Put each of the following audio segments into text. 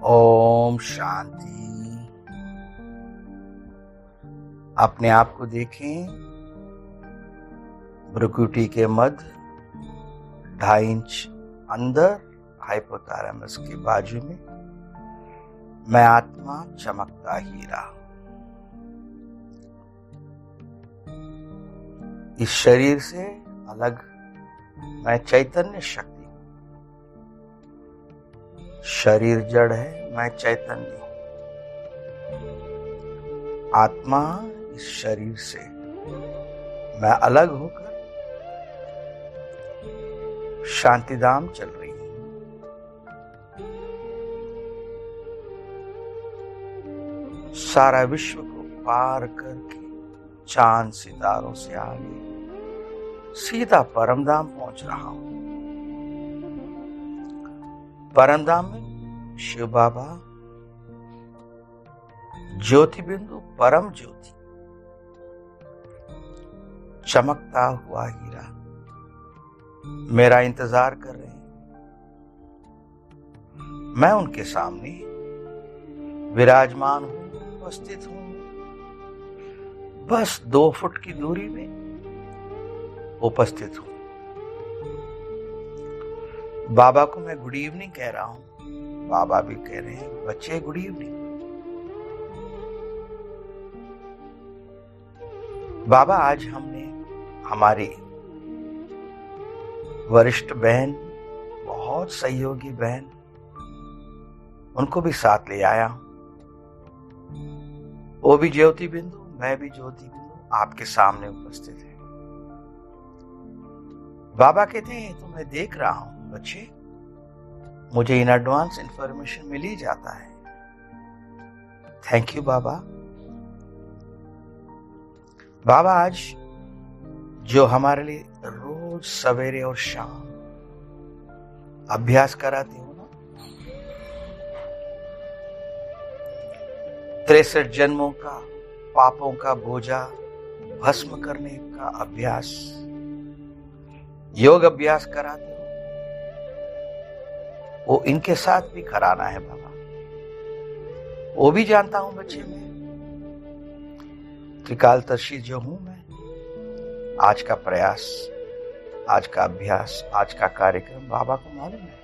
ओम शांति। अपने आप को देखें, भ्रुकुटी के मध्य 2.5 इंच अंदर हाइपोथैलेमस के बाजू में मैं आत्मा चमकता हीरा। इस शरीर से अलग मैं चैतन्य शक्ति हूं। शरीर जड़ है, मैं चैतन्य हूं। आत्मा इस शरीर से मैं अलग होकर शांतिधाम चल रही हूं। सारा विश्व को पार करके चांद सितारों से आगे सीधा परमधाम पहुंच रहा हूं। परमधाम में शिव बाबा ज्योति बिंदु परम ज्योति चमकता हुआ हीरा मेरा इंतजार कर रहे हैं। मैं उनके सामने विराजमान हूं, उपस्थित हूं। बस 2 फुट की दूरी में उपस्थित हूं। बाबा को मैं गुड इवनिंग कह रहा हूं। बाबा भी कह रहे हैं, बच्चे गुड इवनिंग। बाबा, आज हमने हमारी वरिष्ठ बहन, बहुत सहयोगी बहन, उनको भी साथ ले आया हूं। वो भी ज्योति बिंदु, मैं भी ज्योति बिंदु आपके सामने उपस्थित है। बाबा कहते हैं, तो मैं देख रहा हूं बच्चे, मुझे इन एडवांस इंफॉर्मेशन मिल ही जाता है। थैंक यू बाबा। बाबा, आज जो हमारे लिए रोज सवेरे और शाम अभ्यास कराते हो ना, 63 जन्मों का पापों का बोझा भस्म करने का अभ्यास, योग अभ्यास कराते हो, वो इनके साथ भी कराना है बाबा। वो भी जानता हूं बच्चे, मैं त्रिकालदर्शी जो हूं मैं। आज का प्रयास, आज का अभ्यास, आज का कार्यक्रम बाबा को मालूम है।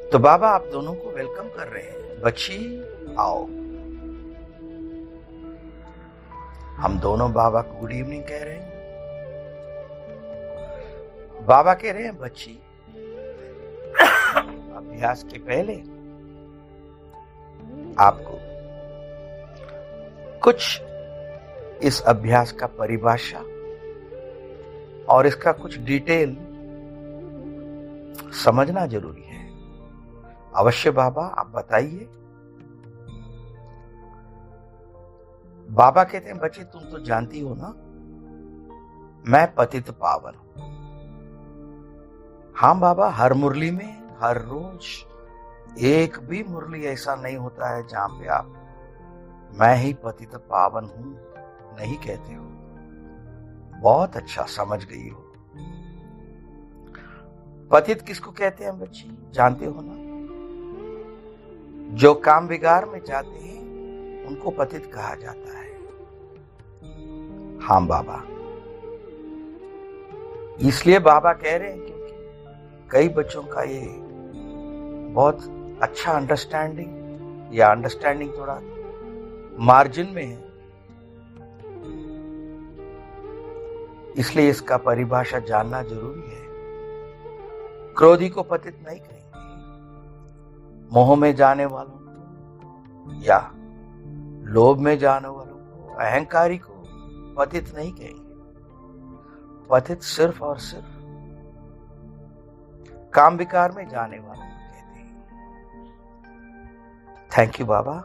तो बाबा आप दोनों को वेलकम कर रहे हैं। बच्ची आओ। हम दोनों बाबा को गुड इवनिंग कह रहे हैं। बाबा कह रहे हैं, बच्ची अभ्यास के पहले आपको कुछ इस अभ्यास का परिभाषा और इसका कुछ डिटेल समझना जरूरी है। अवश्य बाबा, आप बताइए। बाबा कहते हैं, बच्चे तुम तो जानती हो ना, मैं पतित पावन हूं। हाँ बाबा, हर मुरली में हर रोज एक भी मुरली ऐसा नहीं होता है जहां पे आप मैं ही पतित पावन हूं नहीं कहते हो। बहुत अच्छा समझ गई हो। पतित किसको कहते हैं बच्ची, जानते हो ना? जो काम विकार में जाते हैं उनको पतित कहा जाता है। हाँ बाबा, इसलिए बाबा कह रहे हैं क्योंकि कई बच्चों का ये बहुत अच्छा अंडरस्टैंडिंग या अंडरस्टैंडिंग थोड़ा मार्जिन में है, इसलिए इसका परिभाषा जानना जरूरी है। क्रोधी को पतित नहीं कहेंगे, मोह में जाने वालों को या लोभ में जाने वालों को, अहंकारी को पतित नहीं कहेंगे। पतित सिर्फ और सिर्फ काम विकार में जाने वालों को कहते हैं। थैंक यू बाबा।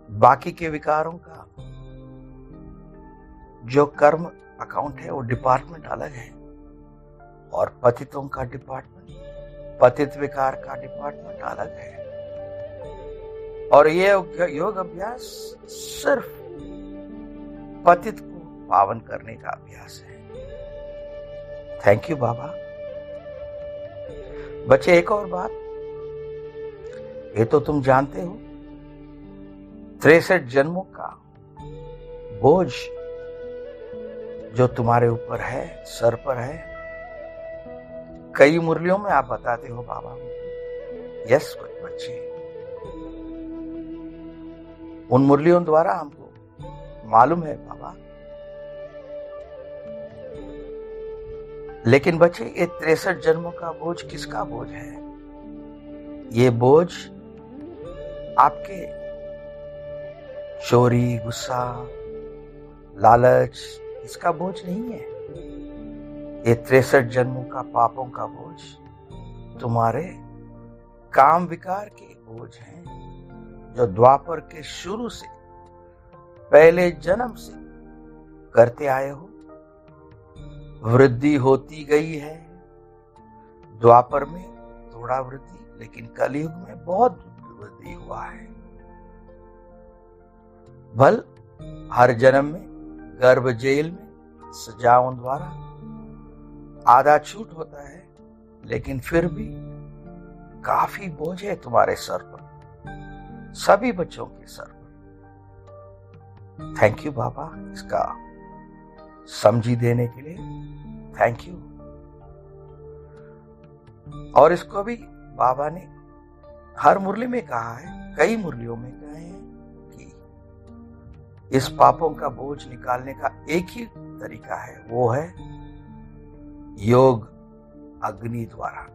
बाकी के विकारों का जो कर्म अकाउंट है वो डिपार्टमेंट अलग है, और पतितों का डिपार्टमेंट, पतित विकार का डिपार्टमेंट अलग है। और ये योग अभ्यास सिर्फ पतित को पावन करने का अभ्यास है। थैंक यू बाबा। बच्चे, एक और बात, ये तो तुम जानते हो, 63 जन्मों का बोझ जो तुम्हारे ऊपर है, सर पर है, कई मुरलियों में आप बताते हो बाबा। यस बच्चे, उन मुरलियों द्वारा हमको मालूम है बाबा। लेकिन बच्चे, ये 63 जन्मों का बोझ किसका बोझ है? ये बोझ आपके चोरी, गुस्सा, लालच, इसका बोझ नहीं है। ये 63 जन्मों का पापों का बोझ तुम्हारे काम विकार के बोझ हैं, जो द्वापर के शुरू से, पहले जन्म से करते आए हो। वृद्धि होती गई है द्वापर में थोड़ा वृद्धि, लेकिन कलयुग में बहुत वृद्धि हुआ है। भल हर जन्म में गर्भ जेल में सजाओं द्वारा आधा छूट होता है, लेकिन फिर भी काफी बोझ है तुम्हारे सर पर, सभी बच्चों के सर पर। थैंक यू बाबा, इसका समझी देने के लिए थैंक यू। और इसको भी बाबा ने हर मुरली में कहा है, कई मुरलियों में कहे हैं कि इस पापों का बोझ निकालने का एक ही तरीका है, वो है योग अग्नि द्वारा।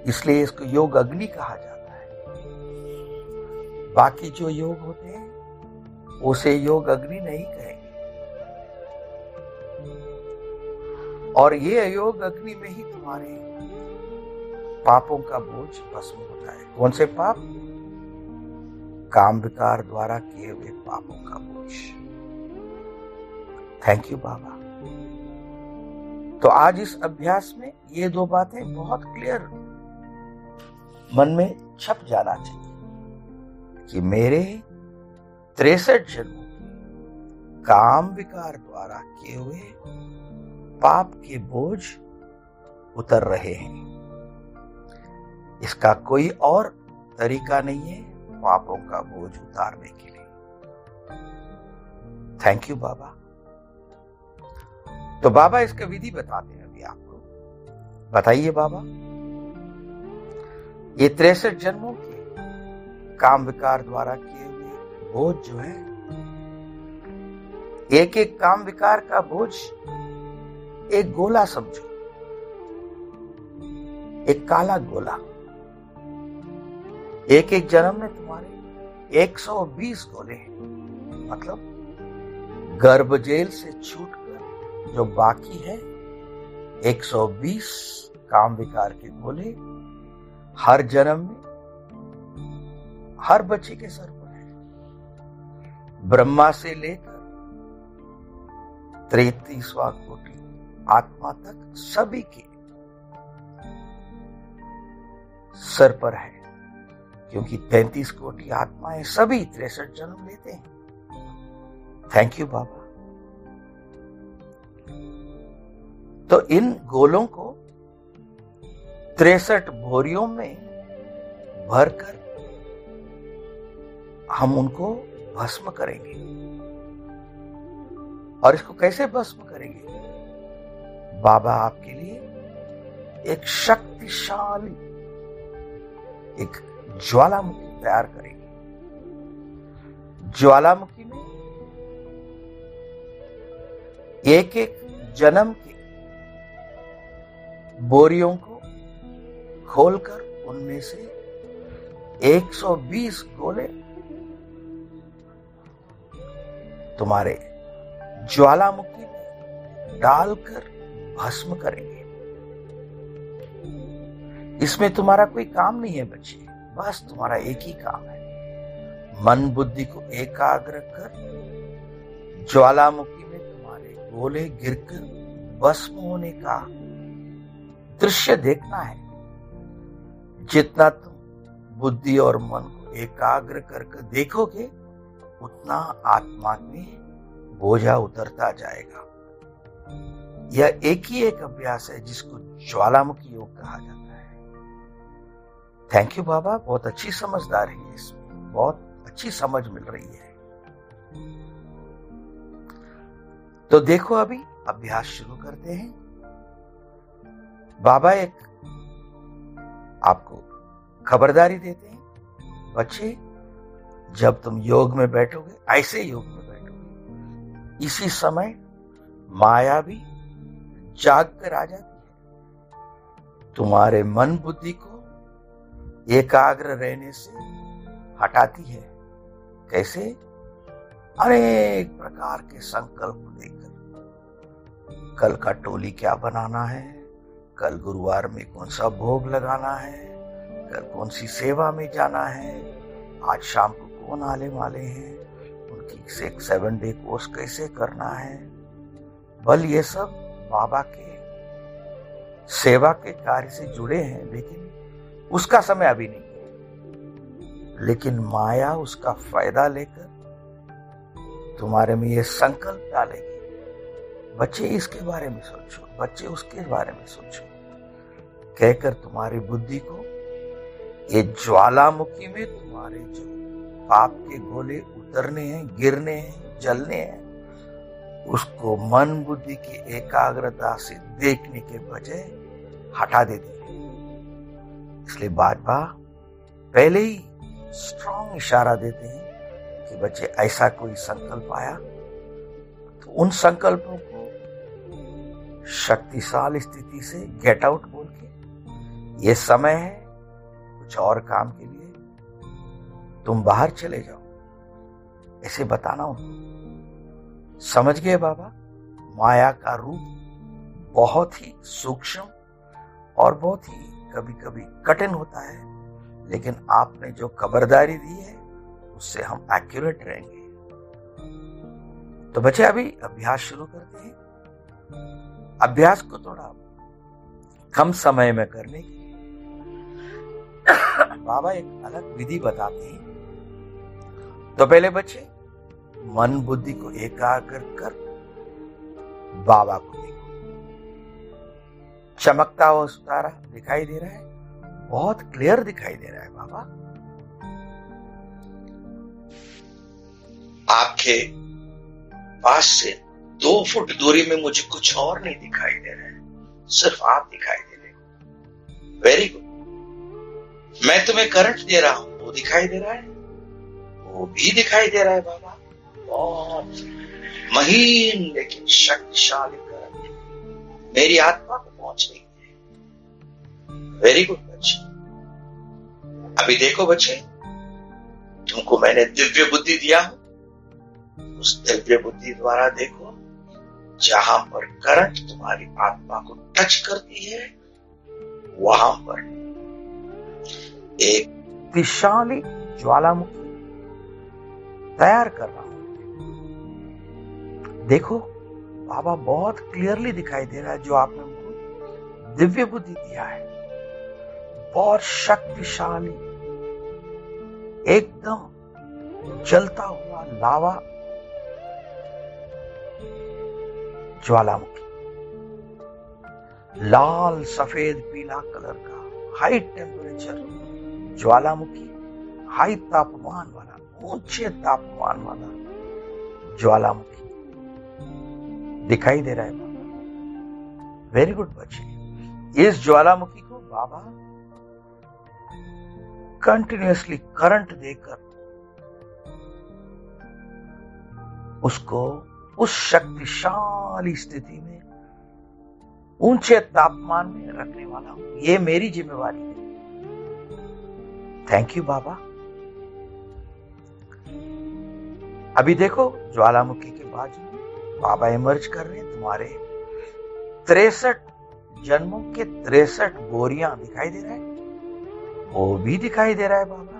इसलिए इसको योग अग्नि कहा जाता है। बाकी जो योग होते हैं उसे योग अग्नि नहीं कहेंगे। और ये योग अग्नि में ही तुम्हारे पापों का बोझ भस्म होता है। कौन से पाप? काम विकार द्वारा किए हुए पापों का बोझ। थैंक यू बाबा। तो आज इस अभ्यास में ये दो बातें बहुत क्लियर मन में छप जाना चाहिए कि मेरे 63 जन्मों के काम विकार द्वारा किए हुए पाप के बोझ उतर रहे हैं। इसका कोई और तरीका नहीं है पापों का बोझ उतारने के लिए। थैंक यू बाबा। तो बाबा इसका विधि बताते हैं अभी आपको। बताइए बाबा, ये 63 जन्मों के काम विकार द्वारा किए हुए बोझ जो है, एक एक काम विकार का बोझ एक गोला समझो, एक काला गोला। एक एक जन्म में तुम्हारे 120 गोले हैं। मतलब गर्भ जेल से छूटकर जो बाकी है 120 काम विकार के गोले हर जन्म में हर बच्चे के सर पर है। ब्रह्मा से लेकर 33वां कोटि आत्मा तक सभी के सर पर है, क्योंकि 33 कोटि आत्माएं सभी 63 जन्म लेते हैं। थैंक यू बाबा। तो इन गोलों को 63 भोरियों में भरकर हम उनको भस्म करेंगे। और इसको कैसे भस्म करेंगे? बाबा आपके लिए एक शक्तिशाली एक ज्वालामुखी तैयार करेंगे। ज्वालामुखी में एक एक जन्म के बोरियों को खोलकर उनमें से 120 गोले तुम्हारे ज्वालामुखी में डालकर भस्म करेंगे। इसमें तुम्हारा कोई काम नहीं है बच्चे, बस तुम्हारा एक ही काम है, मन बुद्धि को एकाग्र कर ज्वालामुखी में तुम्हारे गोले गिरकर भस्म होने का दृश्य देखना है। जितना तुम बुद्धि और मन को एकाग्र करके देखोगे, उतना आत्मा में बोझा उतरता जाएगा। यह एक ही एक अभ्यास है जिसको ज्वालामुखी योग कहा जाता है। थैंक यू बाबा, बहुत अच्छी समझदारी है इसमें, बहुत अच्छी समझ मिल रही है। तो देखो अभी अभ्यास शुरू करते हैं। बाबा एक आपको खबरदारी देते हैं, बच्चे जब तुम योग में बैठोगे, ऐसे योग में बैठोगे, इसी समय माया भी जाग कर आ जाती है, तुम्हारे मन बुद्धि को एकाग्र रहने से हटाती है। कैसे? अनेक प्रकार के संकल्प लेकर, कल का टोली क्या बनाना है, कल गुरुवार में कौन सा भोग लगाना है, कल कौन सी सेवा में जाना है, आज शाम को कौन आले वाले हैं, उनकी 7 डे कोर्स कैसे करना है। बल ये सब बाबा के सेवा के कार्य से जुड़े हैं, लेकिन उसका समय अभी नहीं है। लेकिन माया उसका फायदा लेकर तुम्हारे में ये संकल्प डालेगी, बच्चे इसके बारे में सोचो, बच्चे उसके बारे में सोचो, कहकर तुम्हारी बुद्धि को ये ज्वालामुखी में तुम्हारे जो पाप के गोले उतरने हैं, गिरने हैं, जलने हैं, उसको मन बुद्धि की एकाग्रता से देखने के बजाय हटा देती है। इसलिए बाबा पहले ही स्ट्रॉन्ग इशारा देते हैं कि बच्चे ऐसा कोई संकल्प आया तो उन संकल्पों को शक्तिशाली स्थिति से गेट आउट बोल के, ये समय है कुछ और काम के लिए, तुम बाहर चले जाओ, ऐसे बताना उनको। समझ गए बाबा? माया का रूप बहुत ही सूक्ष्म और बहुत ही कभी कभी कठिन होता है, लेकिन आपने जो खबरदारी दी है उससे हम एक्यूरेट रहेंगे। तो बच्चे अभी अभ्यास शुरू करते हैं। अभ्यास को थोड़ा कम समय में करने की बाबा एक अलग विधि बताते हैं। तो पहले बच्चे मन बुद्धि को एकाग्र कर बाबा को देखो। चमकता हुआ सितारा दिखाई दे रहा है, बहुत क्लियर दिखाई दे रहा है बाबा। आपके पास से 2 फुट दूरी में मुझे कुछ और नहीं दिखाई दे रहा है, सिर्फ आप दिखाई दे रहे हो। Very good. मैं तुम्हें करंट दे रहा हूं, वो दिखाई दे रहा है, वो भी दिखाई दे रहा है बाबा। बहुत महीन लेकिन शक्तिशाली करंट मेरी आत्मा को पहुंच रही है। वेरी गुड बच्चे। अभी देखो बच्चे, तुमको मैंने दिव्य बुद्धि दिया हूं, उस दिव्य बुद्धि द्वारा देखो जहां पर करंट तुम्हारी आत्मा को टच करती है, वहां पर एक विशाली ज्वालामुखी तैयार कर रहा हूं। देखो बाबा बहुत क्लियरली दिखाई दे रहा है, जो आपने हमको दिव्य बुद्धि दिया है, बहुत शक्तिशाली, एकदम जलता हुआ लावा ज्वालामुखी, लाल सफेद पीला कलर का हाई टेम्परेचर ज्वालामुखी, हाई तापमान वाला, ऊंचे तापमान वाला ज्वालामुखी दिखाई दे रहा है बाबा। वेरी गुड बच्चे। इस ज्वालामुखी को बाबा कंटिन्यूअसली करंट देकर उसको उस शक्तिशाली स्थिति में, ऊंचे तापमान में रखने वाला हूं। ये मेरी जिम्मेवारी है। थैंक यू बाबा। अभी देखो ज्वालामुखी के बाजू में बाबा इमर्ज कर रहे हैं। तुम्हारे 63 जन्मों के 63 बोरियां दिखाई दे रहा है, वो भी दिखाई दे रहा है बाबा।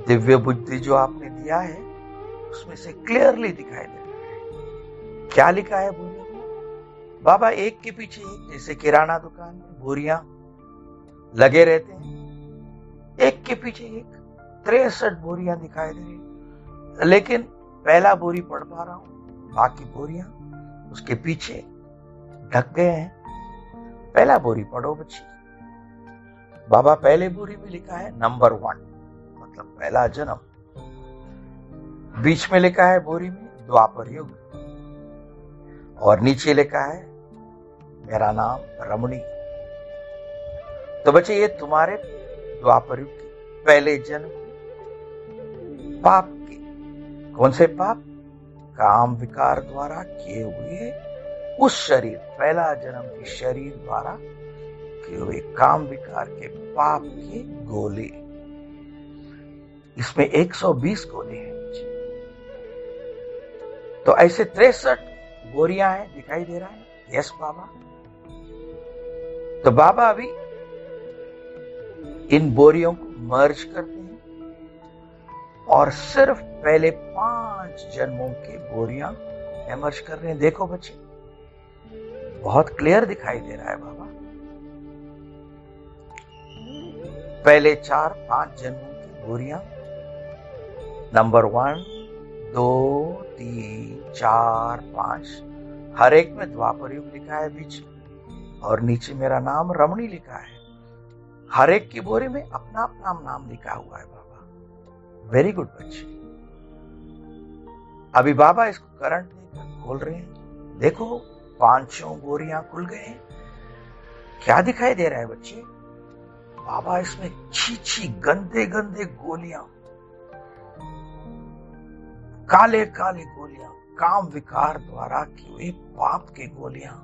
दिव्य बुद्धि जो आपने दिया है उसमें से क्लियरली दिखाई दे रहा है। क्या लिखा है बोरियों में बाबा? एक के पीछे एक, जैसे किराना दुकान में बोरियां लगे रहते हैं, एक के पीछे एक 63 बोरियां दिखाई दे रही, लेकिन पहला बोरी पढ़ पा रहा हूं, बाकी बोरियां उसके पीछे ढक गए हैं। पहला बोरी पढ़ो बच्ची। बाबा पहले बोरी में लिखा है नंबर 1, मतलब पहला जन्म। बीच में लिखा है बोरी में द्वापर युग, और नीचे लिखा है मेरा नाम रमणी। तो बच्चे ये तुम्हारे द्वापर युग के पहले जन्म पाप के, कौन से पाप? काम विकार द्वारा किए हुए उस शरीर, पहला जन्म के शरीर द्वारा किए हुए काम विकार के पाप के गोले। इसमें 120 गोले हैं। तो ऐसे 63 बोरियां हैं, दिखाई दे रहा है? यस बाबा। तो बाबा अभी इन बोरियों को मर्ज करते हैं और सिर्फ पहले 5 जन्मों के बोरियां एमर्ज कर रहे हैं। देखो बच्चे, बहुत क्लियर दिखाई दे रहा है बाबा। पहले 4-5 जन्मों की बोरियां, नंबर 1, 2, 3, 4, 5, हर एक में द्वापर युग लिखा है बीच में, और नीचे मेरा नाम रमणी लिखा है। हर एक की बोरी में अपना अपना नाम लिखा हुआ है बाबा। वेरी गुड बच्चे। अभी बाबा इसको करंट देकर खोल रहे हैं। देखो 5 बोरियां खुल गए। क्या दिखाई दे रहा है बच्चे? बाबा इसमें छी गंदे गंदे गोलियां, काले काले गोलियां, काम विकार द्वारा किए हुए पाप के गोलियां,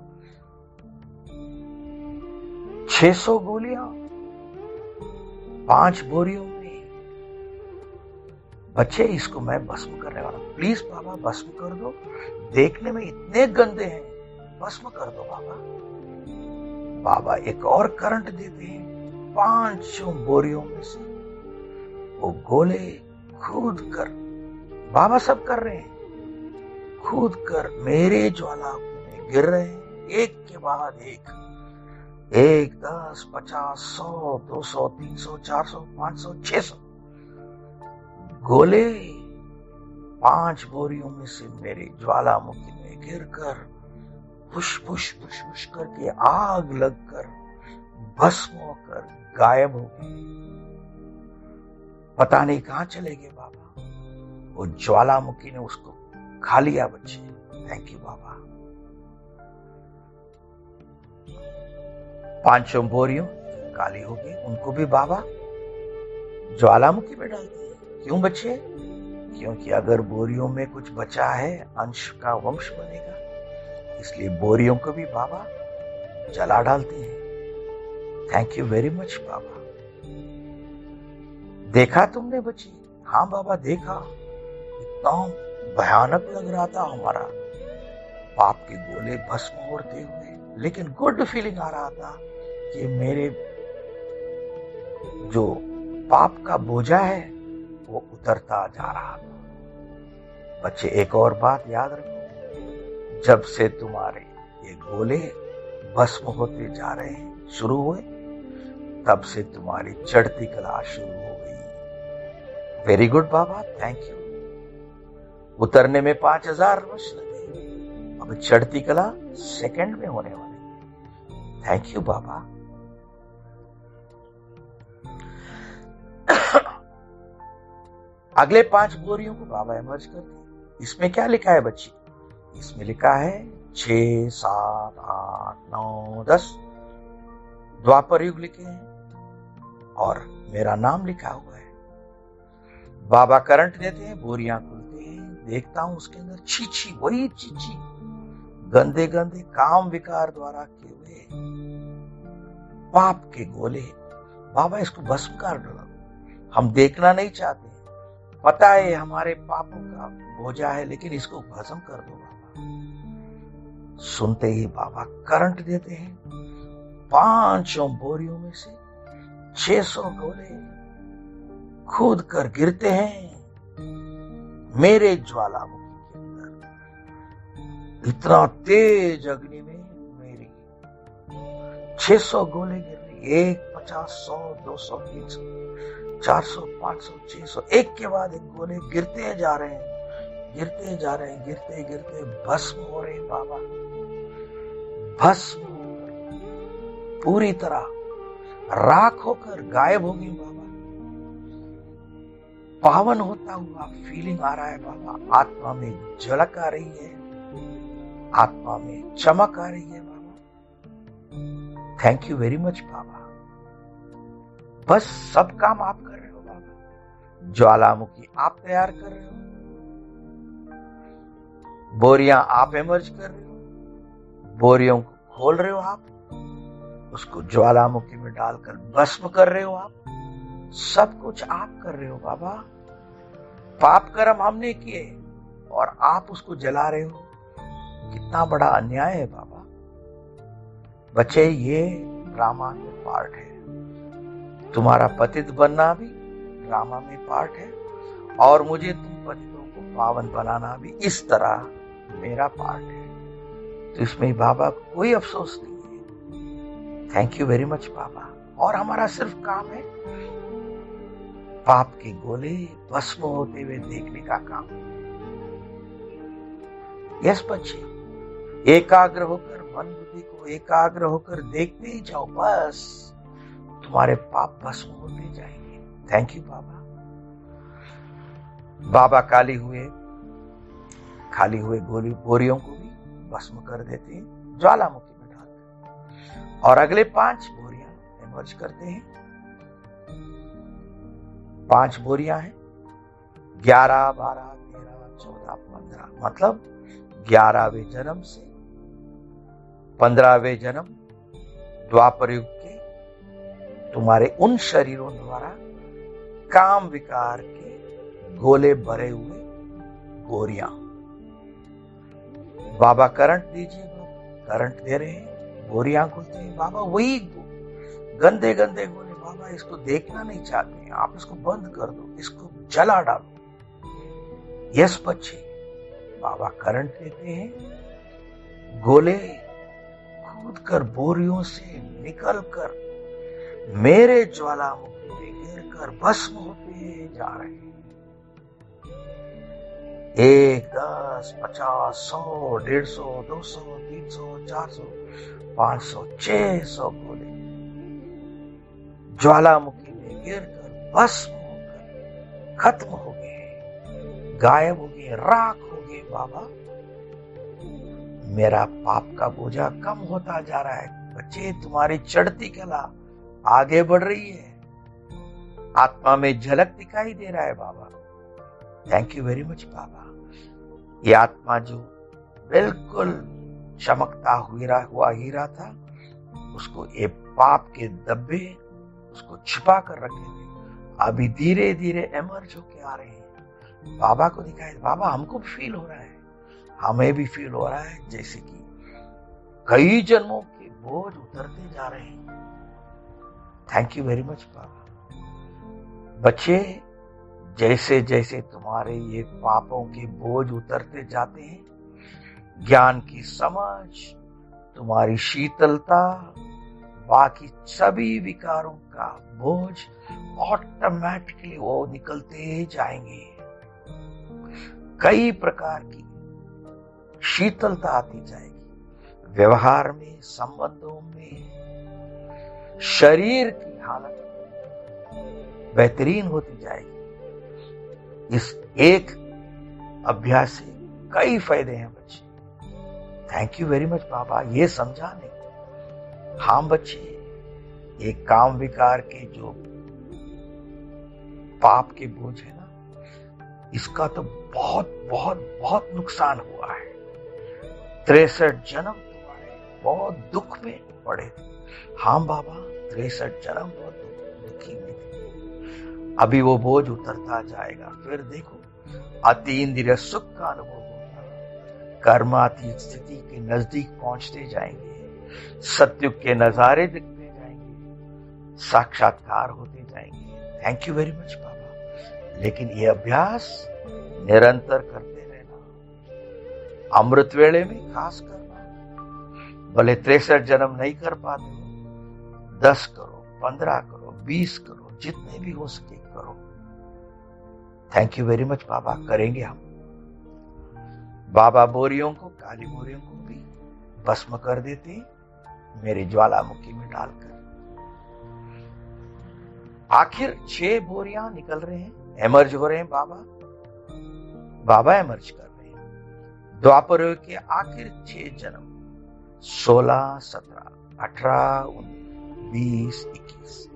600 गोलियां 5 बोरियों में। बच्चे इसको मैं भस्म करने वाला हूं। प्लीज बाबा भस्म कर दो, देखने में इतने गंदे हैं, भस्म कर दो बाबा। बाबा एक और करंट देते हैं। 5 बोरियों में से वो गोले कूद कर, बाबा सब कर रहे हैं, कूद कर मेरे ज्वाला में गिर रहे हैं, एक के बाद एक। 1, 10, 50, 100, 200, 300, 400, 500, 600 गोले 5 बोरियों में से मेरे ज्वालामुखी में गिरकर पुश पुश पुश पुश करके आग लगकर भस्म होकर गायब हो गए। पता नहीं कहां चले गए बाबा। वो ज्वालामुखी ने उसको खा लिया बच्चे। थैंक यू बाबा। 5 बोरियों काली हो गई, उनको भी बाबा ज्वालामुखी में डाल दिए। क्यों बच्चे? क्योंकि अगर बोरियों में कुछ बचा है, अंश का वंश बनेगा, इसलिए बोरियों को भी बाबा जला डालते हैं। थैंक यू वेरी मच बाबा। देखा तुमने बच्चे? हाँ बाबा देखा। इतना भयानक लग रहा था हमारा पाप के गोले भस्म होते हुए, लेकिन गुड फीलिंग आ रहा था कि मेरे जो पाप का बोझा है वो उतरता जा रहा था। बच्चे एक और बात याद रखो, जब से तुम्हारे ये गोले भस्म होते जा रहे हैं, शुरू हुए, तब से तुम्हारी चढ़ती कला शुरू हो गई। Very good Baba, thank you. उतरने में 5000 वर्ष लगे, अब चढ़ती कला सेकंड में होने वाली। थैंक यू बाबा। अगले 5 बोरियों को बाबा इमर्ज कर दिए। इसमें क्या लिखा है बच्ची? इसमें लिखा है 6, 7, 8, 9, 10 द्वापर युग लिखे हैं और मेरा नाम लिखा हुआ है। बाबा करंट देते हैं, बोरियां खुलती हैं, देखता हूं उसके अंदर छी वही छी गंदे गंदे काम विकार द्वारा किए हुए पाप के गोले। बाबा इसको भस्म कर डालो। हम देखना नहीं चाहते, पता है हमारे पापों का बोझा है, लेकिन इसको भस्म कर दो बाबा। सुनते ही बाबा करंट देते हैं। 5 बोरियों में से 600 गोले कूद कर गिरते हैं मेरे ज्वालामुखी के अंदर। इतना तेज अग्नि में मेरी 600 गोले गिर रही, 1, 50, 100, 200, 300, 400, 500, 600, एक के बाद एक गोले गिरते जा रहे हैं, गिरते जा रहे हैं, गिरते गिरते भस्म हो रहे हैं बाबा। भस्म पूरी तरह राख होकर गायब होगी बाबा। पावन होता हुआ फीलिंग आ रहा है बाबा। आत्मा में झलक आ रही है, आत्मा में चमक आ रही है बाबा। थैंक यू वेरी मच बाबा। बस सब काम आप कर रहे हो बाबा। ज्वालामुखी आप तैयार कर रहे हो, बोरियां आप इमर्ज कर रहे हो, बोरियों को खोल रहे हो आप, उसको ज्वालामुखी में डालकर भस्म कर रहे हो आप। सब कुछ आप कर रहे हो बाबा। पाप कर्म हमने किए और आप उसको जला रहे हो। कितना बड़ा अन्याय है बाबा। बच्चे, ये ड्रामा में पार्ट है। तुम्हारा पतित बनना भी ड्रामा में पार्ट है, और मुझे तुम पतितों को पावन बनाना भी इस तरह मेरा पार्ट है। तो इसमें बाबा कोई अफसोस नहीं है। थैंक यू वेरी मच बाबा। और हमारा सिर्फ काम है पाप के गोले भस्म होते हुए देखने का काम। यस बच्चे, एकाग्र होकर, मन बुद्धि को एकाग्र होकर देखते ही जाओ। बस तुम्हारे पाप भस्म होते जाएंगे। थैंक यू बाबा। बाबा खाली हुए गोली बोरियों को भी भस्म कर देते हैं ज्वालामुखी में डालकर, और अगले 5 बोरियां इमर्ज करते हैं। 5 बोरियां हैं, 11, 12, 13, 14, 15, मतलब 11वें जन्म से 15वें जन्म द्वापर युग के तुम्हारे उन शरीरों द्वारा काम विकार के गोले भरे हुए बोरियां। बाबा करंट दीजिए बाबा। करंट दे रहे हैं, बोरियां खुलती हैं बाबा। वही गंदे गंदे गोले बाबा, इसको देखना नहीं चाहते हैं आप, इसको बंद कर दो, इसको जला डालो। यस बच्चे, बाबा करंट देते हैं। गोले कूद कर बोरियों से निकलकर मेरे ज्वालामुखी में गिरकर भस्म होते जा रहे हैं। 1, 10, 50, 100, 150, 200, 300, 400, 500, 600 गोले ज्वालामुखी में गिरकर भस्म होकर खत्म हो गए, गायब हो गए, राख हो गए बाबा। मेरा पाप का बोझा कम होता जा रहा है। बच्चे, तुम्हारी चढ़ती कला आगे बढ़ रही है। आत्मा में झलक दिखाई दे रहा है बाबा। थैंक यू वेरी मच बाबा। ये आत्मा जो बिल्कुल चमकता हुआ हीरा था, उसको ये पाप के धब्बे उसको छिपा कर रखे थे, अभी धीरे धीरे इमर्ज होके आ रहे हैं। बाबा को दिखाई, बाबा हमको फील हो रहा है, हमें भी फील हो रहा है जैसे कि कई जन्मों के बोझ उतरते जा रहे हैं। थैंक यू वेरी मच बाबा। बच्चे, जैसे जैसे तुम्हारे ये पापों के बोझ उतरते जाते हैं, ज्ञान की समझ, तुम्हारी शीतलता, बाकी सभी विकारों का बोझ ऑटोमेटिकली वो निकलते जाएंगे। कई प्रकार की शीतलता आती जाएगी। व्यवहार में, संबंधों में, शरीर की हालत बेहतरीन होती जाएगी। इस एक अभ्यास से कई फायदे हैं बच्चे। थैंक यू वेरी मच बाबा, ये समझाने। हाँ बच्चे, एक काम विकार के जो पाप के बोझ है ना, इसका तो बहुत बहुत बहुत नुकसान हुआ है। 63 जन्म तुम्हारे बहुत दुख में पड़े थे। हाँ बाबा, 63 जन्म बहुत दुखी में थे। अभी वो बोझ उतरता जाएगा। फिर देखो, अतीन्द्रिय सुख का अनुभव होगा। कर्मातीत स्थिति के नजदीक पहुंचते जाएंगे, सत्युग के नजारे दिखते जाएंगे, साक्षात्कार होते जाएंगे। थैंक यू वेरी मच बाबा। लेकिन ये अभ्यास निरंतर करते रहना, अमृत वेले में खास करना। भले 63 जन्म नहीं कर पाते, 10 करो, 15 करो, 20 करो, जितने भी हो सके करो। थैंक यू वेरी मच बाबा, करेंगे हम। बाबा बोरियों को, काली बोरियों को भी भस्म कर देते मेरे ज्वालामुखी में डालकर। आखिर 6 बोरियां निकल रहे हैं, एमर्ज हो रहे हैं बाबा। बाबा एमर्ज कर रहे हैं। द्वापर युग के आखिर 6 जन्म, 16, 17, 18, 19, 20, 21,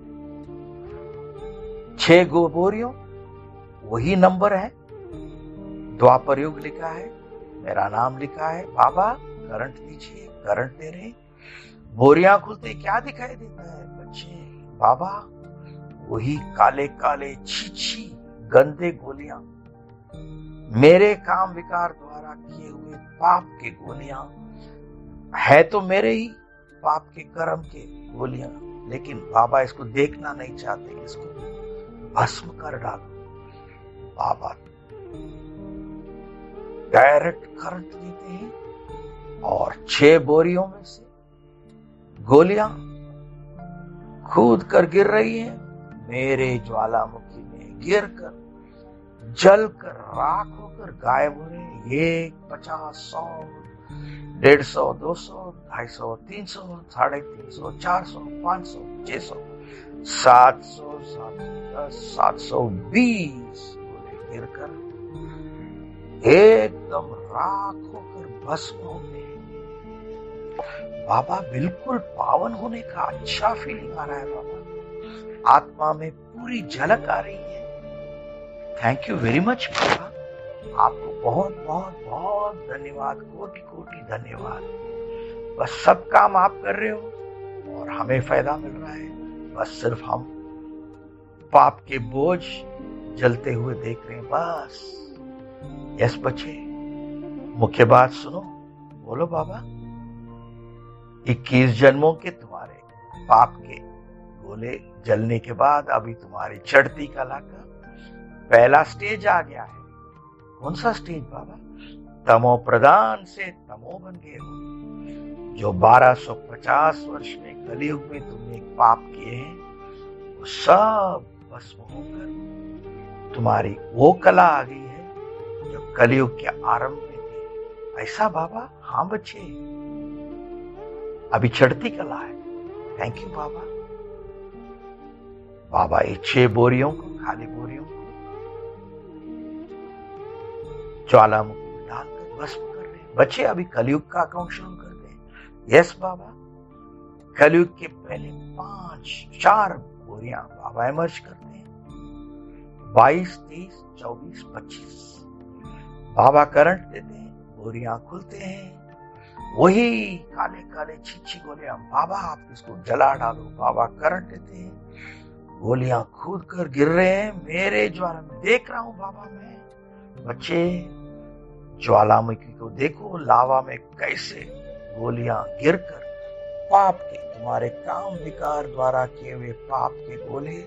6 बोरियों वही नंबर है। द्वापर युग लिखा है, मेरा नाम लिखा है। बाबा करंट दीजिए, करंट दे रहे। बोरियां खुलते क्या दिखाई देता है बच्चे? बाबा वही काले काले छीछी गंदे गोलियां, मेरे काम विकार द्वारा किए हुए पाप के गोलियां है, तो मेरे ही पाप के कर्म के गोलियां, लेकिन बाबा इसको देखना नहीं चाहते, इसको भस्म कर डालो। बाबा डायरेक्ट करंट देते हैं और 6 बोरियों में से गोलियां कूद कर गिर रही हैं मेरे ज्वालामुखी में, गिर कर जल कर राख होकर गायब हो रहे हैं। ये 50, 100, 150, 200, 250, 300, 350, 400, 500, 600, 700, 710, 720 गोले गिर कर एकदम राख होकर भस्म होते हैं। बाबा बिल्कुल पावन होने का अच्छा फीलिंग आ रहा है बाबा, आत्मा में पूरी झलक आ रही है। थैंक यू वेरी मच बाबा, आपको बहुत बहुत बहुत धन्यवाद, कोटि कोटि धन्यवाद। बस सब काम आप कर रहे हो और हमें फायदा मिल रहा है, बस सिर्फ हम पाप के बोझ जलते हुए देख रहे हैं बस। यस बच्चे, मुख्य बात सुनो, बोलो बाबा। 21 जन्मों के तुम्हारे पाप के गोले जलने के बाद अभी तुम्हारी चढ़ती कला का पहला स्टेज आ गया है। कौन सा स्टेज बाबा? तमो प्रधान से तमो बन गए हो। जो 1250 वर्ष में कलयुग में तुमने पाप किए हैं वो सब भस्म होकर तुम्हारी वो कला आ गई है जो कलयुग के आरंभ में थी। ऐसा बाबा? हाँ बच्चे, अभी चढ़ती कला है। थैंक यू बाबा। बाबा ये 6 बोरियों को, खाली बोरियों को ज्वालामुखी में डालकर भस्म कर रहे हैं। बच्चे अभी कलयुग का अकाउंट शुरू कर दें। यस बाबा, कलयुग के पहले 4 बोरियां बाबा इमर्ज करते हैं। 22, 23, 24, 25 बाबा करंट देते हैं, बोरियां खुलते हैं। वही काले काले छीछी गोलियां, बाबा आप इसको जला डालो। बाबा करंट देते हैं, गोलियां कूद कर गिर रहे हैं मेरे ज्वाला में, देख रहा हूं बाबा मैं। बच्चे ज्वालामुखी को देखो, लावा में कैसे गोलियां गिरकर पाप के, तुम्हारे काम विकार द्वारा किए हुए पाप के गोले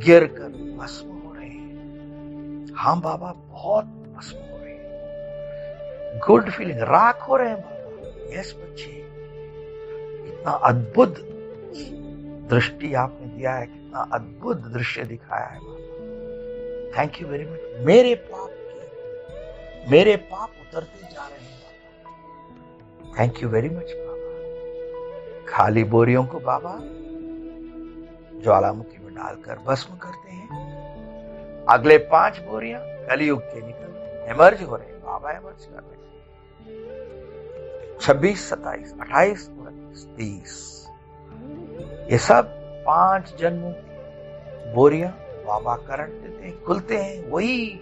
गिरकर भस्म हो रहे हैं। हाँ बाबा, बहुत भस्म हो रहे हैं। गुड फीलिंग, राख हो रहे हैं बाबा। यस बच्चे, कितना अद्भुत दृष्टि आपने दिया है, कितना अद्भुत दृश्य दिखाया है बाबा। Thank you very much. मेरे पाप उतरते जा रहे हैं बाबा। थैंक यू वेरी मच बाबा। खाली बोरियों को बाबा ज्वालामुखी में डालकर भस्म करते हैं। अगले 5 बोरियां कलयुग के निकल एमर्ज हो रहे हैं, बाबा एमर्ज कर रहे हैं। 26, 27, 28, 29, 30 ये सब 5 जन्मों की बोरियां बाबा करंट देते हैं, खुलते हैं। वही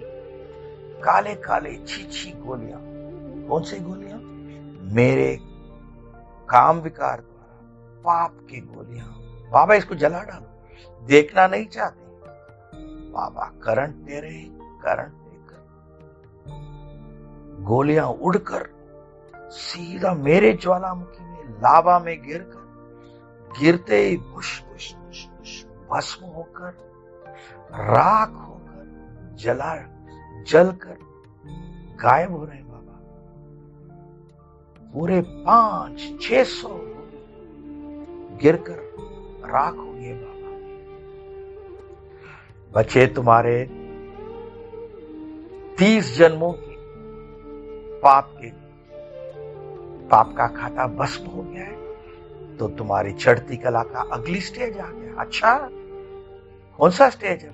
काले काले छीछी गोलियां। कौन सी गोलियां? मेरे काम विकार द्वारा पाप की गोलियां। बाबा इसको जला डालो, देखना नहीं चाहते। बाबा करंट दे रहे हैं, करंट देकर गोलियां उड़कर सीधा मेरे ज्वालामुखी में, लावा में गिरते ही बुश बुश बुश बुश भस्म होकर, राख होकर, जलकर गायब हो रहे हैं बाबा। पूरे 500-600 गिरकर राख हो गए बाबा। बचे तुम्हारे 30 जन्मों की पाप का खाता भस्म हो गया है, तो तुम्हारी चढ़ती कला का अगली स्टेज आ गया। अच्छा, कौन सा स्टेज है?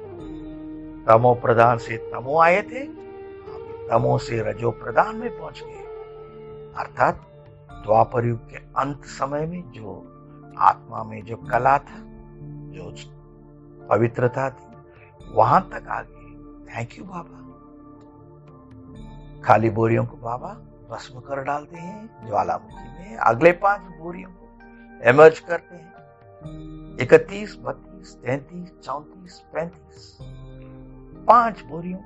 तमो प्रधान से तमो आए थे, तमो से रजो प्रधान में पहुंच गए। अर्थात द्वापर युग के अंत समय में जो आत्मा में जो कला था, जो पवित्रता थी, वहां तक आ गए। थैंक यू बाबा। खाली बोरियों को बाबा भस्म कर डालते हैं ज्वालामुखी में। अगले 5 बोरियों को एमर्ज करते हैं। 31, 32, 33, 34, 35 5 बोरियों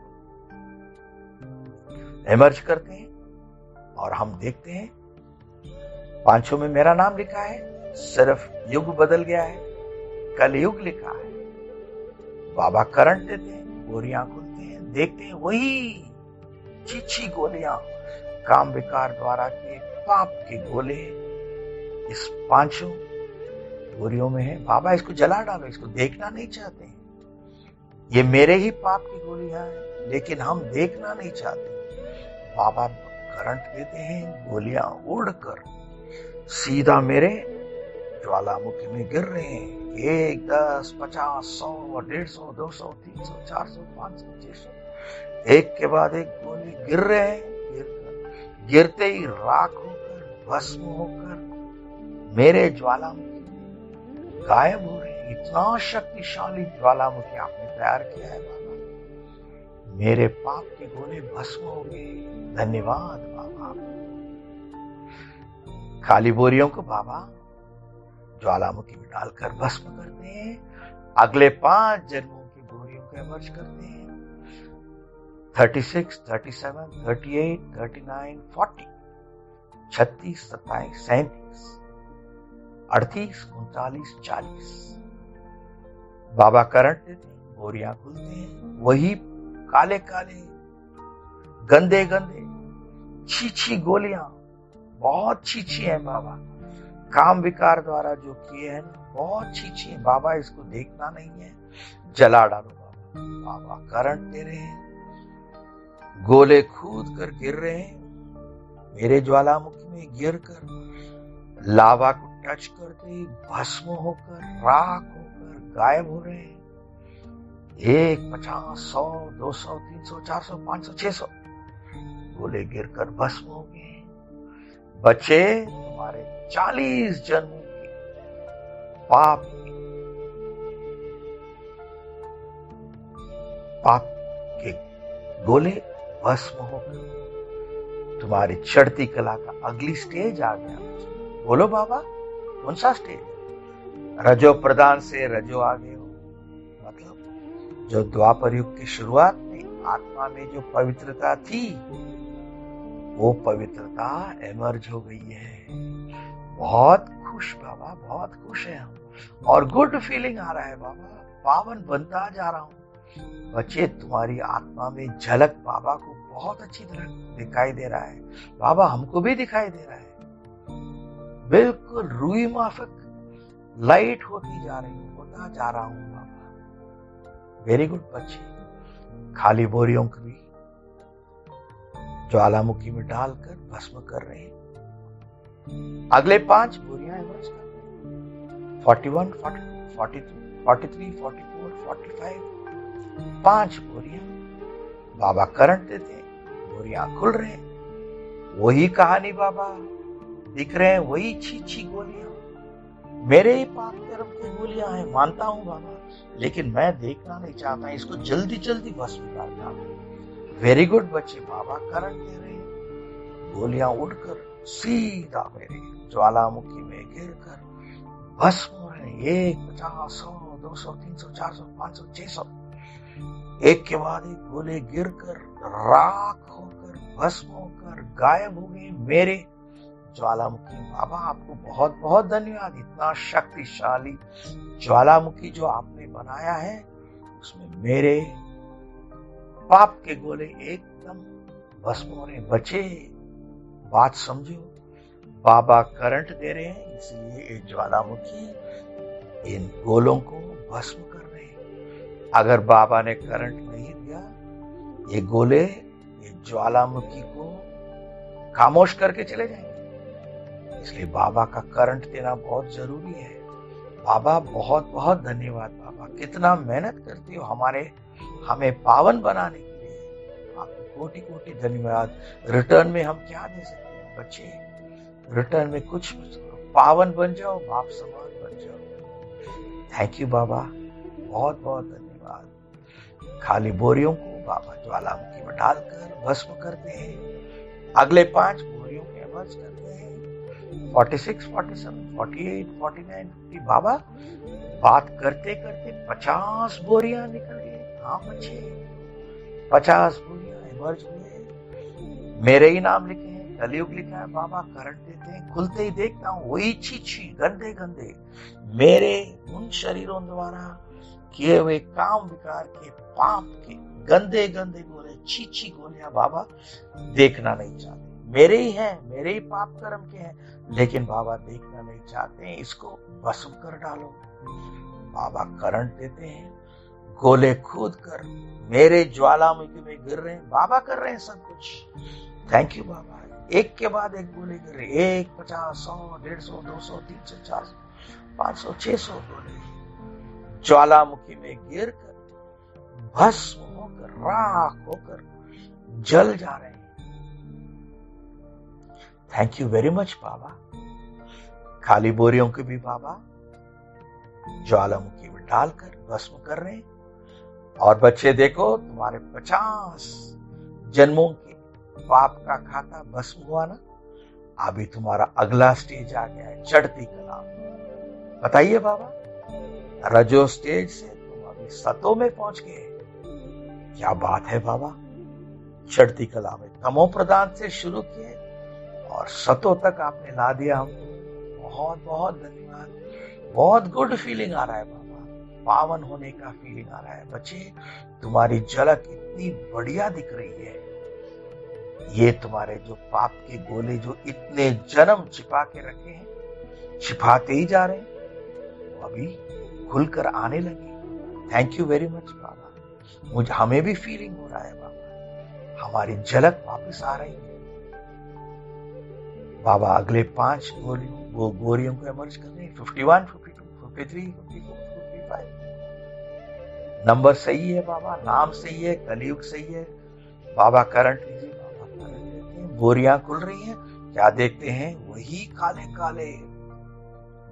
एमर्ज करते हैं और हम देखते हैं 5 में मेरा नाम लिखा है, सिर्फ युग बदल गया है, कल युग लिखा है। बाबा करंट देते हैं, बोरियां खुलते हैं, देखते हैं वही चीची गोलियां, काम विकार द्वारा के पाप के गोले इस 5 बोरियों में है। बाबा इसको जला डालो, इसको देखना नहीं चाहते। ये मेरे ही पाप की गोलियां हैं, लेकिन हम देखना नहीं चाहते। बाबा करंट देते हैं, गोलियां उड़कर सीधा मेरे ज्वालामुखी में गिर रहे हैं। 1, 10, 50, 100, 150, 200, 300, 400, 500, 600 एक के बाद एक गोली गिर रहे हैं। गिरते ही राख होकर, भस्म होकर मेरे ज्वालामुखी गायब हो रहे हैं। इतना शक्तिशाली ज्वालामुखी आपने तैयार किया है बाबा। मेरे पाप के गोले भस्म हो गए। धन्यवाद बाबा। खाली बोरियों को बाबा ज्वालामुखी में डालकर भस्म करते हैं। अगले 5 जन्मों की बोरियों को एमर्ज करते हैं। 36, 37, 38, 39, 40, 36, 27, 37, 38, 39, 40 बाबा करंट देते हैं, बोरियां खुलते हैं। वही काले काले गंदे गंदे छीछी गोलियां, बहुत छीछी है बाबा। काम विकार द्वारा जो किए हैं ना, बहुत छीछी है बाबा। इसको देखना नहीं है, जला डालो बाबा। बाबा करंट दे रहे हैं, गोले कूद कर गिर रहे हैं। मेरे ज्वालामुखी में गिर कर लावा को टच करते ही भस्म होकर, राख होकर गायब हो रहे हैं। 1, 50, 100, 200, 300, 400, 500, 600 गोले गिरकर भस्म हो गए। बच्चे, तुम्हारे 40 जन्मों के पाप के गोले भस्म होकर तुम्हारी चढ़ती कला का अगली स्टेज आ गया। बोलो बाबा, कौन सा स्टेज? रजो प्रधान से रजो आ गए हो। मतलब जो द्वापर युग की शुरुआत में आत्मा में जो पवित्रता थी, वो पवित्रता एमर्ज हो गई है। बहुत खुश बाबा, बहुत खुश है हम, और गुड फीलिंग आ रहा है बाबा। पावन बनता जा रहा हूं। बच्चे, तुम्हारी आत्मा में झलक बाबा को बहुत अच्छी तरह दिखाई दे रहा है। बाबा हमको भी दिखाई दे रहा है। बिल्कुल रुई माफक लाइट होती जा रही हूं, होता जा रहा हूं बाबा। वेरी गुड बच्चे। खाली बोरियों को भी ज्वालामुखी में डालकर भस्म कर रहे हैं। अगले 5 बोरियां एमर्ज कर रहे हैं। 41, 42, 43, 43, 44, 45 5 बोरियां बाबा करंट देते हैं, बोरियां खुल रहे हैं। वही कहानी बाबा दिख रहे हैं, वही छीछी गोलियां, मेरे ही पाप कर्म की गोलियां हैं, मानता हूं बाबा, लेकिन मैं देखना नहीं चाहता। इसको जल्दी जल्दी भस्म करना। वेरी गुड बच्चे, बाबा करंट दे रहे हैं। गोलियां उड़कर सीधा मेरे ज्वालामुखी में गिरकर भस्म हो रहे हैं। 1, 50, 100, 200, 300, 400, 500, 600 एक के बाद एक गोले गिरकर राख होकर, भस्म होकर गायब हो गए मेरे ज्वालामुखी। बाबा आपको बहुत बहुत धन्यवाद। इतना शक्तिशाली ज्वालामुखी जो आपने बनाया है, उसमें मेरे पाप के गोले एकदम भस्म हो रहे। बचे, बात समझो, बाबा करंट दे रहे हैं, इसलिए ये ज्वालामुखी इन गोलों को भस्म कर रहे हैं। अगर बाबा ने करंट नहीं दिया, ये गोले, ये ज्वालामुखी को खामोश करके चले जाएंगे। इसलिए बाबा का करंट देना बहुत जरूरी है। बाबा बहुत बहुत धन्यवाद बाबा, कितना मेहनत करती हो हमें पावन बनाने के लिए। आपको कोटि कोटि धन्यवाद। रिटर्न में हम क्या दे सकते हैं बच्चे? रिटर्न में कुछ मत करो, पावन बन जाओ, बाप समान बन जाओ। थैंक यू बाबा, बहुत बहुत धन्यवाद। खाली बोरियों को बाबा ज्वालामुखी में डालकर भस्म करते हैं। अगले 5 बोरियों के अमर्ज करते हैं। 46, 47, 48, 49, 50। बाबा बात करते करते 50 बोरियां निकल गए। हाँ बच्चे, 50 बोरियां इमर्ज हुए। मेरे ही नाम लिखे हैं, कलयुग लिखा है बाबा, करंट देते हैं। खुलते ही देखता हूं वही छी गंदे गंदे मेरे उन शरीरों द्वारा किए हुए काम विकार के पाप के गंदे गंदे गोले, छी गोलियां बाबा देखना नहीं चाहते। मेरे ही हैं, मेरे ही पाप कर्म के हैं, लेकिन बाबा देखना नहीं चाहते हैं। इसको भस्म कर डालो। बाबा करंट देते हैं, गोले कूद कर मेरे ज्वालामुखी में गिर रहे हैं। बाबा कर रहे हैं सब कुछ। थैंक यू बाबा। एक के बाद एक गोले गिर रहे, 1, 50, 100, 150, 200, 300, 400, 500, 600 गोले ज्वालामुखी में गिर कर भस्म होकर, राख होकर जल जा रहे हैं। थैंक यू वेरी मच बाबा। खाली बोरियों के भी बाबा ज्वालामुखी में डालकर भस्म कर रहे हैं। और बच्चे देखो, तुम्हारे 50 जन्मों के पाप का खाता भस्म हुआ ना। अभी तुम्हारा अगला स्टेज आ गया है, चढ़ती कला। बताइए बाबा, रजो स्टेज से तुम अभी सतो में पहुंच गए। क्या बात है बाबा। चढ़ती कला में तमो प्रदान से शुरू किए और सतो तक आपने ला दिया हमको। बहुत बहुत धन्यवाद। बहुत गुड फीलिंग आ रहा है बाबा, पावन होने का फीलिंग आ रहा है। बच्चे, तुम्हारी झलक इतनी बढ़िया दिख रही है। ये तुम्हारे जो पाप के गोले जो इतने जन्म छिपा के रखे हैं, छिपाते ही जा रहे हैं, वो अभी खुलकर आने लगे। थैंक यू वेरी मच बाबा। हमें भी फीलिंग हो रहा है बाबा, हमारी झलक वापस आ रही है। बाबा अगले 5 गोरियों को इमर्ज कर रहे हैं। 51, 52, 53, 54, 55। नंबर सही है बाबा, नाम सही है, कलयुग सही है। बाबा करंट लीजिए, बाबा करंट देते हैं। बोरियां खुल रही हैं। क्या देखते हैं? वही काले काले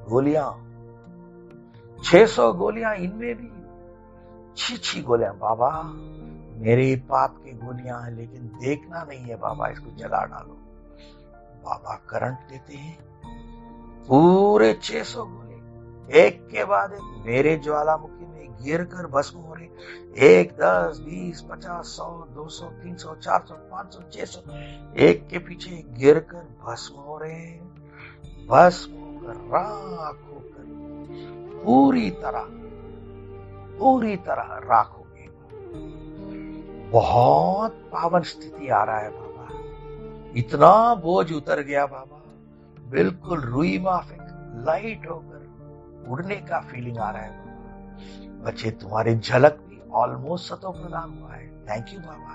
गोलियां, 600 गोलियां, इनमें भी छी गोलियां। बाबा मेरे पाप की गोलियां हैं, लेकिन देखना नहीं है बाबा, इसको जला डालो। बाबा करंट देते हैं, पूरे 600 गोले एक के बाद एक मेरे ज्वालामुखी में गिर कर भस्म हो रहे। 1, 10, 20, 50, 100, 200, 300, 400, 500, 600 एक के पीछे गिर कर भस्म हो रहे हैं। भस्म होकर, राख होकर, पूरी तरह राख हो गए। बहुत पावन स्थिति आ रहा है बाबा। इतना बोझ उतर गया बाबा, बिल्कुल रुई माफिक लाइट होकर उड़ने का फीलिंग आ रहा है बाबा। बच्चे, तुम्हारी झलक भी ऑलमोस्ट सतो प्रदान हुआ है। थैंक यू बाबा।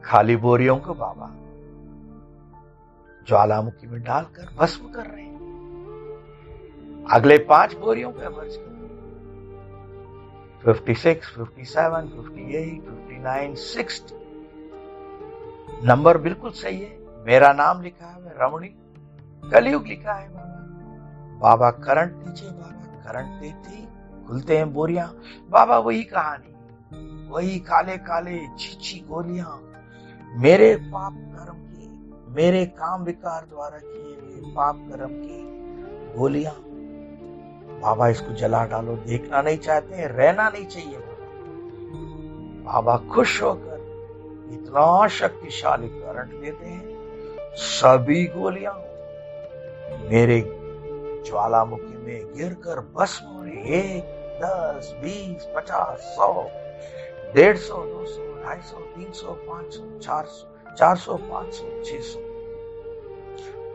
खाली बोरियों को बाबा ज्वालामुखी में डालकर भस्म कर रहे हैं। अगले 5 बोरियों को इमर्ज कर रहे हैं। 56, 57, 58, 59, 60। नंबर बिल्कुल सही है। मेरा नाम लिखा है रमणी, कलयुग लिखा है बाबा। बाबा करंट दीजिए बाबा, करंट देते ही खुलते हैं बोरियां। बाबा वही कहानी, वही काले काले छी गोलियां, मेरे पाप कर्म की, मेरे काम विकार द्वारा किए हुए पाप कर्म की गोलियां। बाबा इसको जला डालो। देखना नहीं चाहते हैं, रहना नहीं चाहिए बाबा। बाबा खुश होकर इतना शक्तिशाली करंट देते हैं, सभी गोलियां मेरे ज्वालामुखी में गिरकर भस्म हो रही। 1, 10, 20, 50, 100, 150, 200, 250, 300, 500, 400, 400, 500, 600,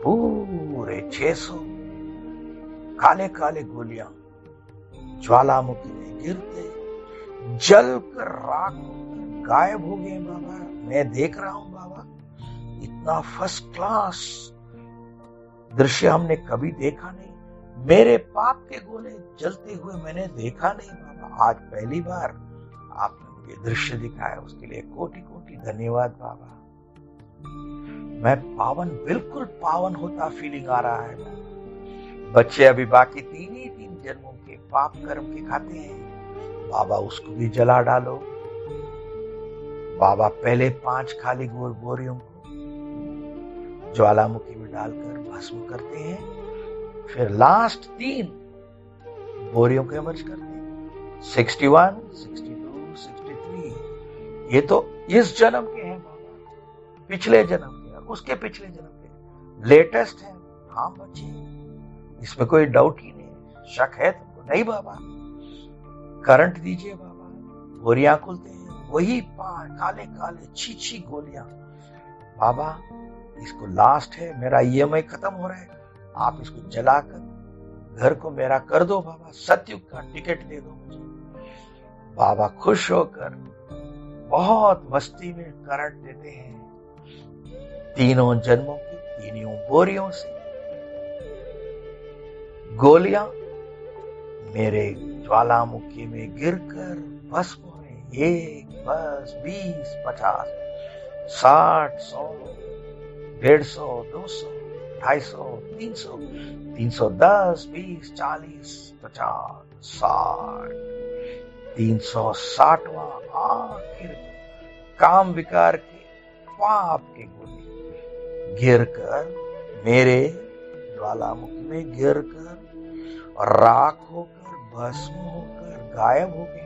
पूरे 600 काले काले गोलियां ज्वालामुखी में गिरते जलकर राख होकर गायब हो गए बाबा। मैं देख रहा हूं बाबा, इतना फर्स्ट क्लास दृश्य हमने कभी देखा नहीं। मेरे पाप के गोले जलते हुए मैंने देखा नहीं बाबा, आज पहली बार आपने मुझे दृश्य दिखाया, उसके लिए कोटि कोटि धन्यवाद बाबा। मैं पावन, बिल्कुल पावन होता फीलिंग आ रहा है। बच्चे अभी बाकी 3 जन्मों के पाप कर्म के खाते हैं बाबा, उसको भी जला डालो बाबा। पहले 5 खाली बोरियों को ज्वालामुखी में डालकर भस्म करते हैं, फिर लास्ट 3 बोरियों को अमर्ज करते हैं। 61, 62, 63 ये तो इस जन्म के हैं बाबा, पिछले जन्म के, उसके पिछले जन्म के लेटेस्ट है। हाँ बच्चे, इसमें कोई डाउट ही नहीं, शक है तुमको? नहीं बाबा, करंट दीजिए बाबा। बोरियां खुलते हैं, वही काले काले छी गोलियां बाबा। इसको लास्ट है, मेरा ईएमआई खत्म हो रहा है, आप इसको जलाकर घर को मेरा कर दो बाबा, सतयुग का टिकट दे दो मुझे बाबा। खुश होकर बहुत मस्ती में करंट देते हैं। 3 जन्मों की 3 बोरियों से गोलियां मेरे ज्वालामुखी में गिरकर भस्म हुए। 1, 10, 20, 50, 60, 100, 150, 200, 250, 300, 310, 20, 40, 50, 60, 360वां आखिर काम विकार के पाप के गोले गिरकर मेरे ज्वालामुखी में गिरकर राख होकर, भस्म होकर गायब हो गए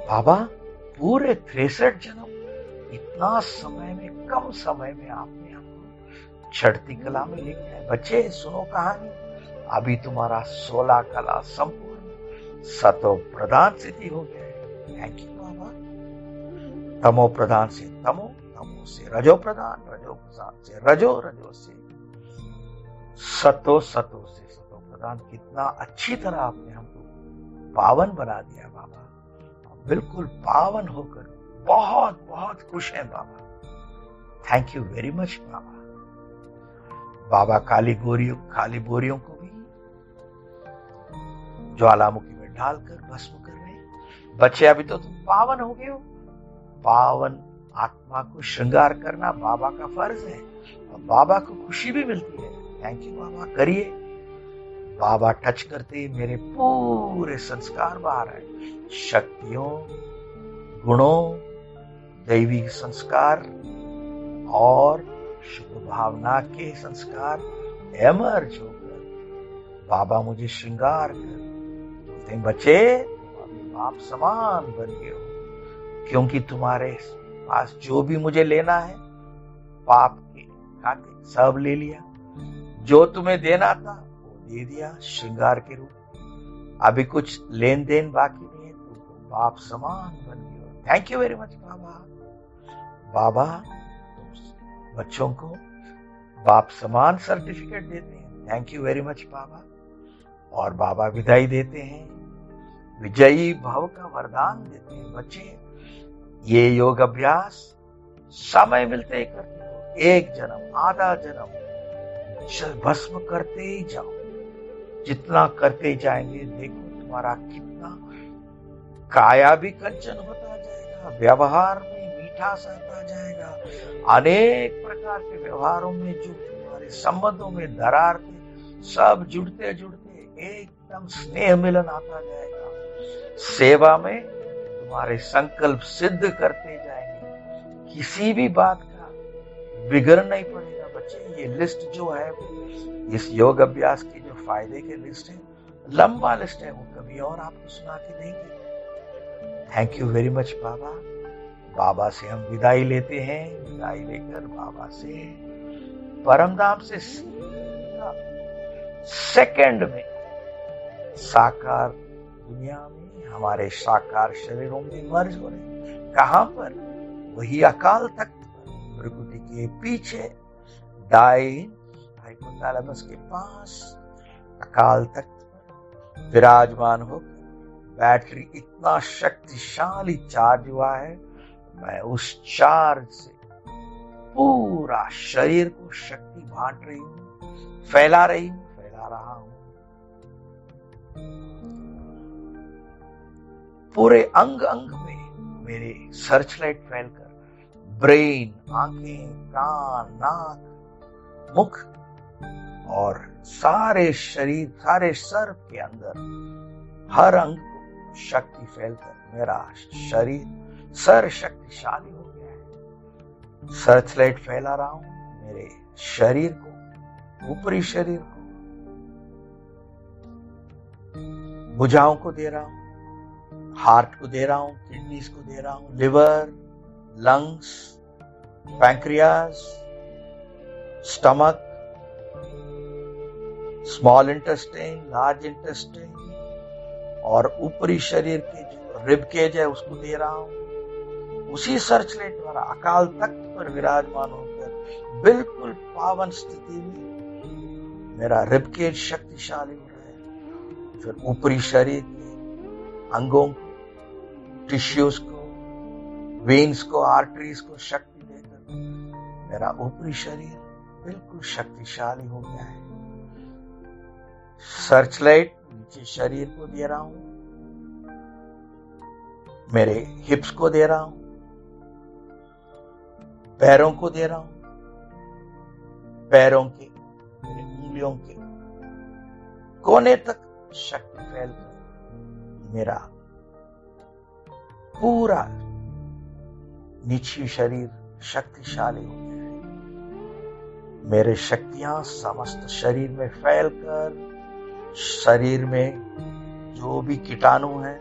बाबा। पूरे 63 जन्म, इतना समय में, कम समय में आपने हमको चढ़ती कला में लेके आए। बच्चे सुनो कहानी, अभी तुम्हारा 16 कला संपूर्ण सतो प्रधान सिद्धि हो गया है। थैंक यू बाबा। तमो प्रधान से तमो, तमो से रजो प्रधान, रजो प्रधान से रजो, रजो से सतो, सतो से सतो प्रधान। कितना अच्छी तरह आपने हमको पावन बना दिया बाबा। बिल्कुल पावन होकर बहुत बहुत खुश हैं बाबा। थैंक यू वेरी मच बाबा। बाबा खाली बोरियों को भी ज्वालामुखी में डालकर भस्म कर रहे। बच्चे अभी तो तुम पावन हो गए हो। पावन आत्मा को श्रृंगार करना बाबा का फर्ज है और बाबा को खुशी भी मिलती है। थैंक यू बाबा, करिए। बाबा टच करते मेरे पूरे संस्कार बाहर आए, शक्तियों, गुणों, दैवी संस्कार और शुभ भावना के संस्कार एमर्ज होकर बाबा मुझे श्रृंगार कर बोलते हैं, बच्चे तुम अभी बाप समान बन गए हो, क्योंकि तुम्हारे पास जो भी मुझे लेना है पाप के खाते सब ले लिया, जो तुम्हें देना था वो दे दिया श्रृंगार के रूप। अभी कुछ लेन देन बाकी नहीं है, तुम बाप समान बन गए हो। थैंक यू वेरी मच बाबा। बाबा तुम बच्चों को बाप समान सर्टिफिकेट देते हैं। थैंक यू वेरी मच बाबा। और बाबा विदाई देते हैं, विजयी भव का वरदान देते हैं। बच्चे ये योग अभ्यास समय मिलते ही करते हो, एक जन्म आधा जन्म भस्म करते ही जाओ। जितना करते जाएंगे देखो तुम्हारा कितना काया भी कंचन होता जाएगा, व्यवहार में मीठास आता जाएगा, अनेक प्रकार के व्यवहारों में जो तुम्हारे संबंधों में दरार थे सब जुड़ते जुड़ते एकदम स्नेह मिलन आता जाएगा। सेवा में तुम्हारे संकल्प सिद्ध करते जाएंगे, किसी भी बात का बिगड़ नहीं पड़ेगा। बच्चे ये लिस्ट जो है इस योग अभ्यास की जो फायदे के लिस्ट है, लंबा लिस्ट है, वो कभी और आपको सुना के देंगे। थैंक यू वेरी मच बाबा। बाबा से हम विदाई लेते हैं, विदाई लेकर बाबा से परमधाम से सेकंड में साकार दुनिया में हमारे साकार शरीरों में मर्ज हो रहे। कहां पर? वही अकाल तख्त पर, प्रकृति के पीछे दाएं हाइपोथैलेमस के पास अकाल तख्त पर विराजमान होकर बैटरी इतना शक्तिशाली चार्ज हुआ है, मैं उस चार्ज से पूरा शरीर को शक्ति बांट रही हूँ, फैला रही हूँ, जा रहा हूं। पूरे अंग अंग में मेरे सर्चलाइट फैलकर ब्रेन, आंखें, कान, नाक, मुख और सारे शरीर, सारे सर के अंदर हर अंग को शक्ति फैलकर मेरा शरीर सर शक्तिशाली हो गया है। सर्चलाइट फैला रहा हूं मेरे शरीर को, ऊपरी शरीर को, भुजाओं को दे रहा हूं, हार्ट को दे रहा हूं, किडनीज को दे रहा हूं, liver, lungs, pancreas, stomach, small intestine, large intestine और ऊपरी शरीर के जो रिब केज है उसको दे रहा हूं। उसी सर्चलाइट द्वारा अकाल तख्त पर विराजमान होकर बिल्कुल पावन स्थिति में मेरा रिब केज शक्तिशाली हो रहा है। फिर ऊपरी शरीर के अंगों को, टिश्यूज को, वेन्स को, आर्टरीज को शक्ति देकर मेरा ऊपरी शरीर बिल्कुल शक्तिशाली हो गया है। सर्चलाइट नीचे शरीर को दे रहा हूं, मेरे हिप्स को दे रहा हूं, पैरों को दे रहा हूं, पैरों के, मेरे उंगलियों के कोने तक शक्ति फैलकर मेरा पूरा निचली शरीर शक्तिशाली हो गया है। मेरे शक्तियां समस्त शरीर में फैलकर शरीर में जो भी कीटाणु हैं,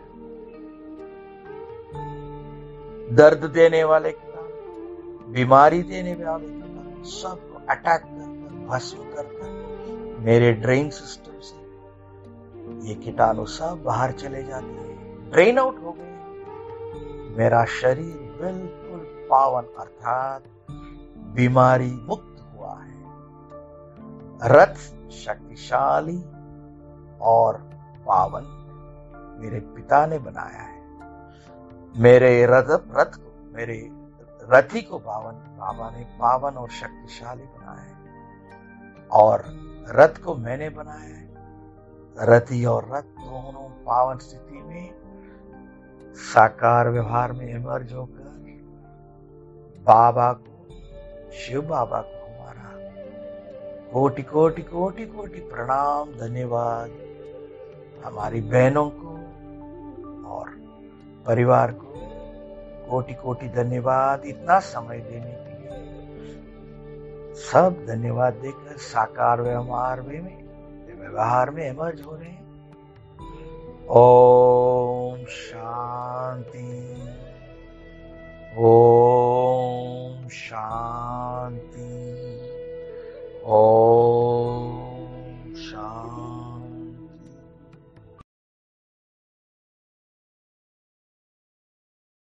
दर्द देने वाले कीटाणु, बीमारी देने वाले कीटाणु, सबको अटैक कर भस्म कर मेरे ड्रेन सिस्टम से ये कीटाणु सब बाहर चले जाते हैं, ड्रेन आउट हो गए। मेरा शरीर बिल्कुल पावन अर्थात बीमारी मुक्त हुआ है। रथ शक्तिशाली और पावन मेरे पिता ने बनाया है। मेरे मेरे रथी को बाबा ने पावन और शक्तिशाली बनाया है और रथ को मैंने बनाया है। रथी और रथ दोनों पावन स्थिति में साकार व्यवहार में इमर्ज होकर बाबा को, शिव बाबा को हमारा कोटि कोटि कोटि कोटि प्रणाम, धन्यवाद। हमारी बहनों को और परिवार को कोटि कोटि धन्यवाद इतना समय देने के लिए। सब धन्यवाद देकर साकार व्यवहार में इमर्ज हो रहे हैं। ओम शांति, ओम शांति, ओम